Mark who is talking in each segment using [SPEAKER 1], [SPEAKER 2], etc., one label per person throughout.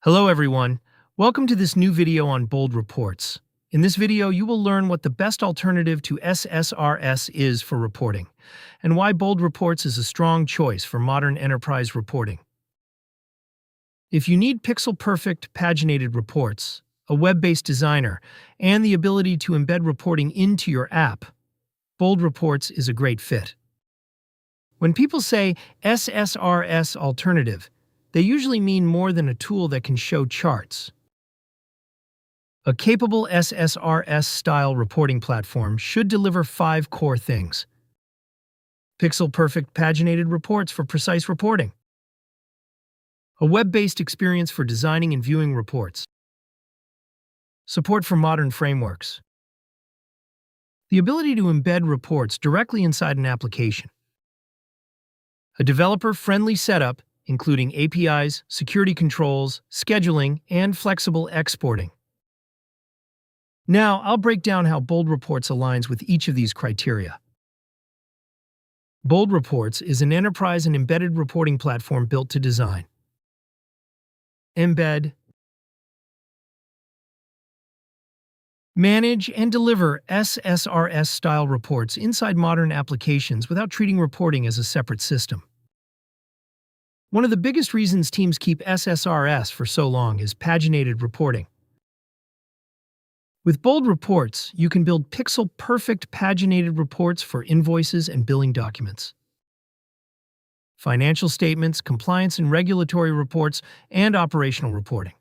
[SPEAKER 1] Hello everyone, welcome to this new video on bold reports. In this video, you will learn what the best alternative to SSRS is for reporting, and why bold reports is a strong choice for modern enterprise reporting. If you need pixel-perfect paginated reports, a web-based designer, and the ability to embed reporting into your app, bold reports is a great fit. When people say SSRS alternative, they usually mean more than a tool that can show charts. A capable SSRS-style reporting platform should deliver 5 core things. Pixel-perfect paginated reports for precise reporting. A web-based experience for designing and viewing reports. Support for modern frameworks. The ability to embed reports directly inside an application. A developer-friendly setup including APIs, security controls, scheduling, and flexible exporting. Now, I'll break down how Bold Reports aligns with each of these criteria. Bold Reports is an enterprise and embedded reporting platform built to design, embed, manage, and deliver SSRS-style reports inside modern applications without treating reporting as a separate system. One of the biggest reasons teams keep SSRS for so long is paginated reporting. With Bold Reports, you can build pixel-perfect paginated reports for invoices and billing documents, financial statements, compliance and regulatory reports, and operational reporting.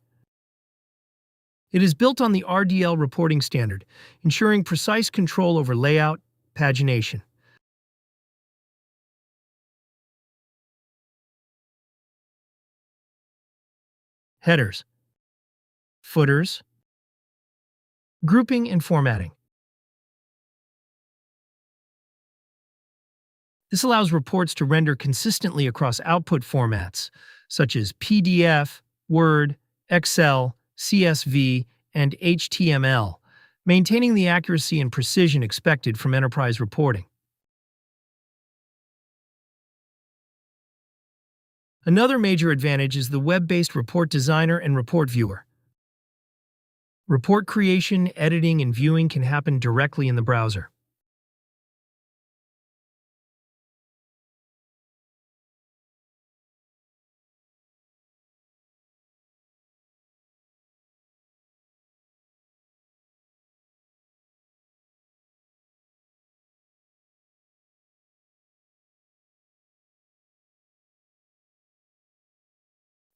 [SPEAKER 1] It is built on the RDL reporting standard, ensuring precise control over layout, pagination. Headers, footers, grouping and formatting. This allows reports to render consistently across output formats, such as PDF, Word, Excel, CSV, and HTML, maintaining the accuracy and precision expected from enterprise reporting. Another major advantage is the web-based report designer and report viewer. Report creation, editing, and viewing can happen directly in the browser.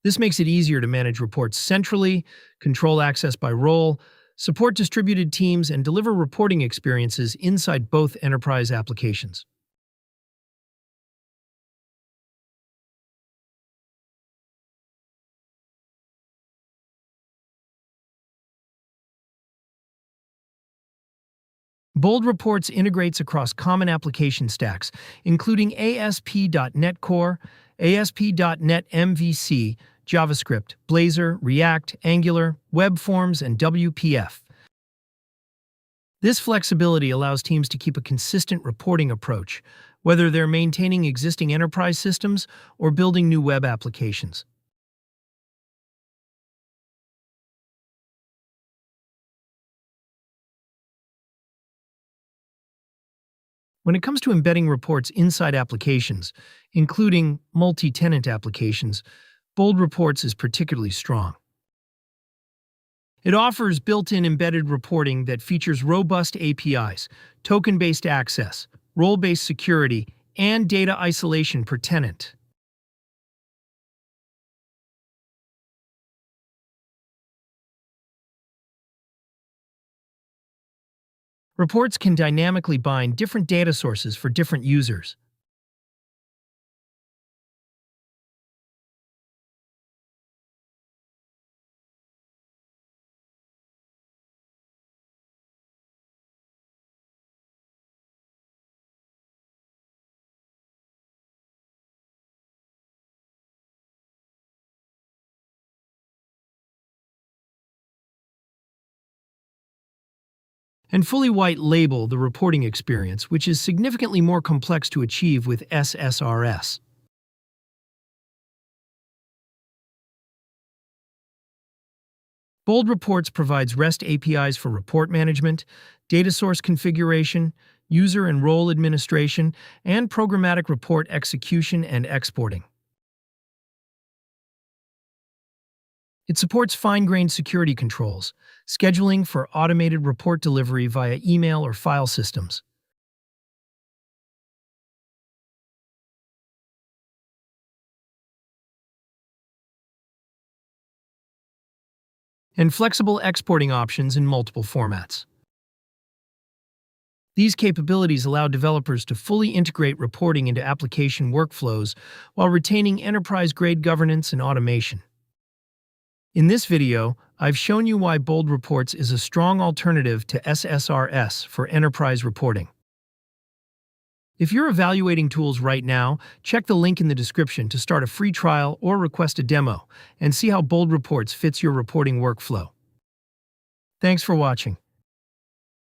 [SPEAKER 1] This makes it easier to manage reports centrally, control access by role, support distributed teams, and deliver reporting experiences inside both enterprise applications. Bold Reports integrates across common application stacks, including ASP.NET Core, ASP.NET MVC, JavaScript, Blazor, React, Angular, Web Forms, and WPF. This flexibility allows teams to keep a consistent reporting approach, whether they're maintaining existing enterprise systems or building new web applications. When it comes to embedding reports inside applications, including multi-tenant applications, Bold Reports is particularly strong. It offers built-in embedded reporting that features robust APIs, token-based access, role-based security, and data isolation per tenant. Reports can dynamically bind different data sources for different users. And fully white label the reporting experience, which is significantly more complex to achieve with SSRS. Bold Reports provides REST APIs for report management, data source configuration, user and role administration, and programmatic report execution and exporting. It supports fine-grained security controls, scheduling for automated report delivery via email or file systems, and flexible exporting options in multiple formats. These capabilities allow developers to fully integrate reporting into application workflows while retaining enterprise-grade governance and automation. In this video, I've shown you why Bold Reports is a strong alternative to SSRS for enterprise reporting. If you're evaluating tools right now, check the link in the description to start a free trial or request a demo and see how Bold Reports fits your reporting workflow. Thanks for watching.